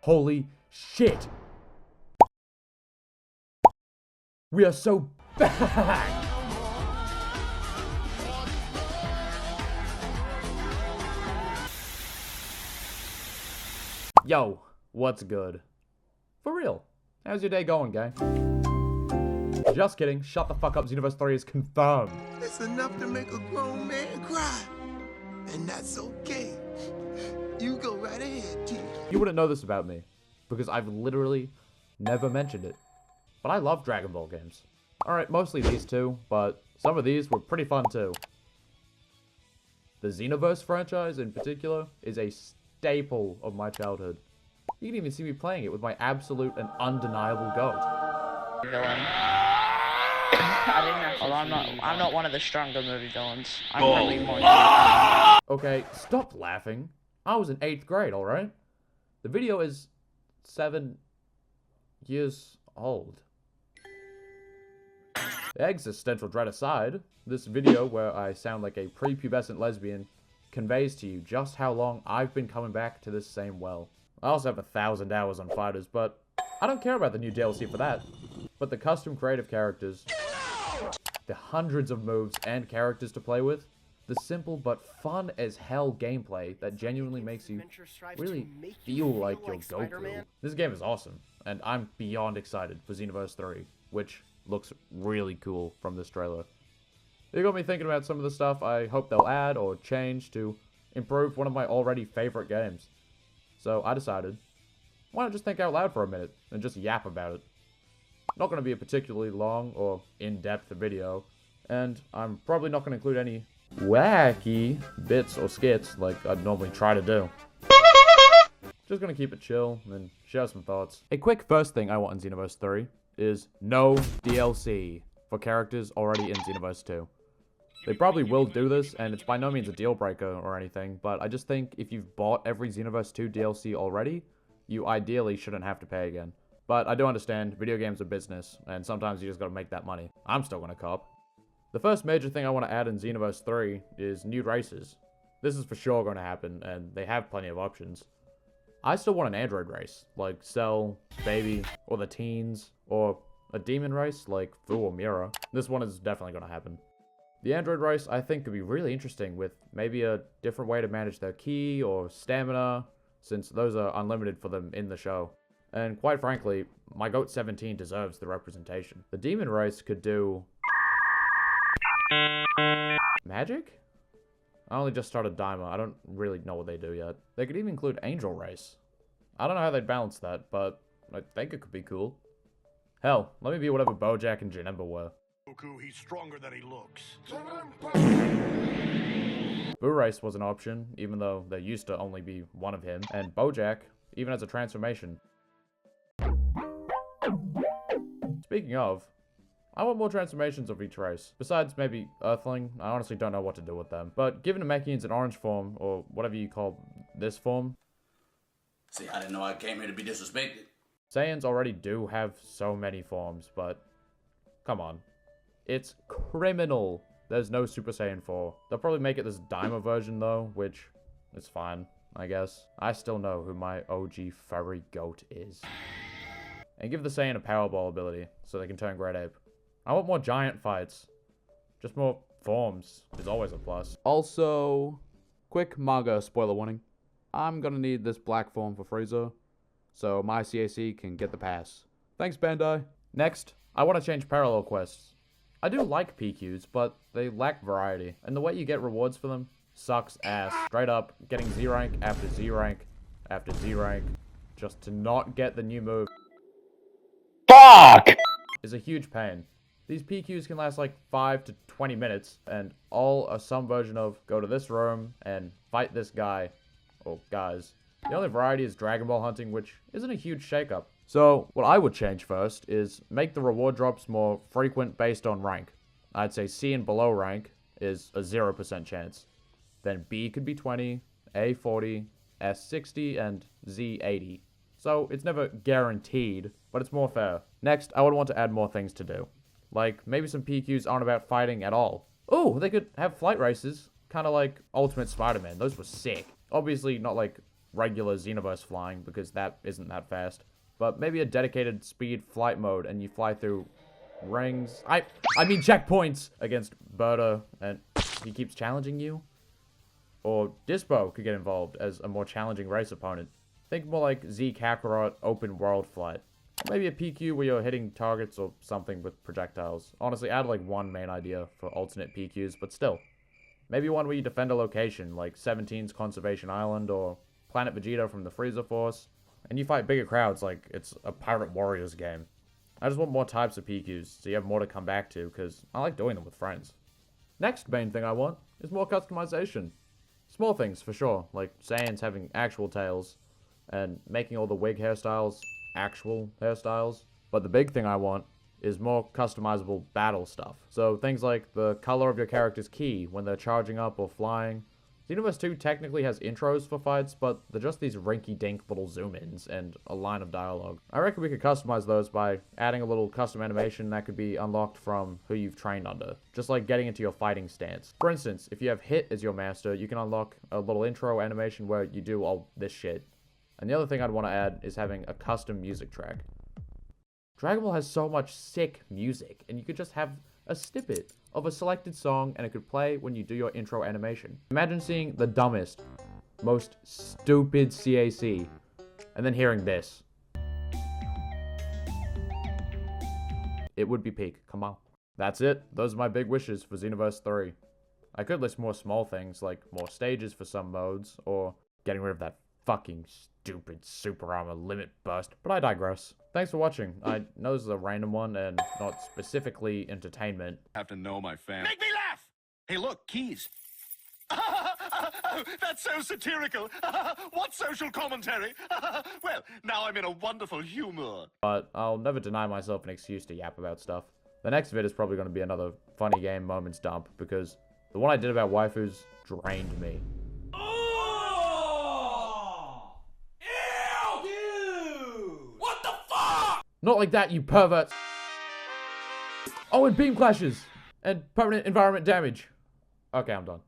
Holy shit! We are so back! Yo, what's good? For real, how's your day going, gang? Just kidding, shut the fuck up, Xenoverse 3 is confirmed. It's enough to make a grown man cry. And that's okay. You go right ahead, T. You wouldn't know this about me, because I've literally never mentioned it. But I love Dragon Ball games. Alright, mostly these two, but some of these were pretty fun too. The Xenoverse franchise in particular is a staple of my childhood. You can even see me playing it with my absolute and undeniable goat. Villain. Although I'm not one of the stronger movie villains. I'm probably more. Okay, stop laughing. I was in 8th grade, alright? The video is 7 years old. Existential dread aside, this video where I sound like a prepubescent lesbian conveys to you just how long I've been coming back to this same well. I also have 1,000 hours on Fighters, but I don't care about the new DLC for that. But the custom creative characters, the hundreds of moves and characters to play with, the simple but fun as hell gameplay that genuinely makes you really feel like you're Goku. This game is awesome, and I'm beyond excited for Xenoverse 3, which looks really cool from this trailer. It got me thinking about some of the stuff I hope they'll add or change to improve one of my already favorite games. So I decided, why not just think out loud for a minute and just yap about it. Not going to be a particularly long or in-depth video, and I'm probably not going to include any wacky bits or skits like I'd normally try to do. Just going to keep it chill and share some thoughts. A quick first thing I want in Xenoverse 3 is no DLC for characters already in Xenoverse 2. They probably will do this, and it's by no means a deal breaker or anything, but I just think if you've bought every Xenoverse 2 DLC already, you ideally shouldn't have to pay again. But I do understand, video games are business, and sometimes you just gotta make that money. I'm still gonna cop. The first major thing I want to add in Xenoverse 3 is new races. This is for sure gonna happen, and they have plenty of options. I still want an android race, like Cell, Baby, or the Teens, or a demon race like Fu or Mira. This one is definitely gonna happen. The android race, I think, could be really interesting with maybe a different way to manage their ki or stamina, since those are unlimited for them in the show. And quite frankly, my GOAT 17 deserves the representation. The demon race could do magic? I only just started Daima. I don't really know what they do yet. They could even include angel race. I don't know how they'd balance that, but I think it could be cool. Hell, let me be whatever Bojack and Janemba were. Goku, he's stronger than he looks. Boo Race was an option, even though there used to only be one of him, and Bojack even has a transformation. Speaking of, I want more transformations of each race. Besides maybe Earthling, I honestly don't know what to do with them. But given Namekians in orange form, or whatever you call this form... See, I didn't know I came here to be disrespected. Saiyans already do have so many forms, but... come on. It's criminal there's no Super Saiyan 4. They'll probably make it this Daima version though, which is fine, I guess. I still know who my OG furry goat is. And give the Saiyan a Powerball ability, so they can turn Great Ape. I want more giant fights. Just more forms is always a plus. Also, quick manga spoiler warning. I'm gonna need this black form for Frieza, so my CAC can get the pass. Thanks, Bandai. Next, I want to change parallel quests. I do like PQs, but they lack variety, and the way you get rewards for them sucks ass. Straight up, getting Z rank after Z rank after Z rank, just to not get the new move. Fuck! Is a huge pain. These PQs can last like 5 to 20 minutes, and all are some version of go to this room and fight this guy, or guys. The only variety is Dragon Ball hunting, which isn't a huge shakeup. So, what I would change first is make the reward drops more frequent based on rank. I'd say C and below rank is a 0% chance. Then B could be 20, A 40, S 60, and Z 80. So, it's never guaranteed, but it's more fair. Next, I would want to add more things to do. Like, maybe some PQs aren't about fighting at all. Oh, they could have flight races, kind of like Ultimate Spider-Man. Those were sick. Obviously, not like regular Xenoverse flying, because that isn't that fast. But maybe a dedicated speed flight mode, and you fly through rings. I mean checkpoints against Berta, and he keeps challenging you. Or Dispo could get involved as a more challenging race opponent. Think more like Z Kakarot open world flight. Maybe a PQ where you're hitting targets or something with projectiles. Honestly, add like one main idea for alternate PQs, but still. Maybe one where you defend a location, like 17's Conservation Island or Planet Vegeta from the Frieza Force, and you fight bigger crowds like it's a Pirate Warriors game. I just want more types of PQs, so you have more to come back to, because I like doing them with friends. Next main thing I want is more customization. Small things, for sure, like Saiyans having actual tails, and making all the wig hairstyles actual hairstyles. But the big thing I want is more customizable battle stuff. So things like the color of your character's ki when they're charging up or flying. Xenoverse 2 technically has intros for fights, but they're just these rinky-dink little zoom-ins and a line of dialogue. I reckon we could customize those by adding a little custom animation that could be unlocked from who you've trained under, just like getting into your fighting stance. For instance, if you have Hit as your master, you can unlock a little intro animation where you do all this shit. And the other thing I'd want to add is having a custom music track. Dragon Ball has so much sick music, and you could just have a snippet of a selected song, and it could play when you do your intro animation. Imagine seeing the dumbest, most stupid CAC, and then hearing this. It would be peak, come on. That's it, those are my big wishes for Xenoverse 3. I could list more small things, like more stages for some modes, or getting rid of that fucking stupid super armor limit burst, but I digress. Thanks for watching. I know this is a random one and not specifically entertainment. Have to know my fam. Make me laugh! Hey, look, keys. That's so satirical. What social commentary? Well, now I'm in a wonderful humor. But I'll never deny myself an excuse to yap about stuff. The next vid is probably going to be another funny game moments dump, because the one I did about waifus drained me. Not like that, you pervert! Oh, and beam clashes! And permanent environment damage. Okay, I'm done.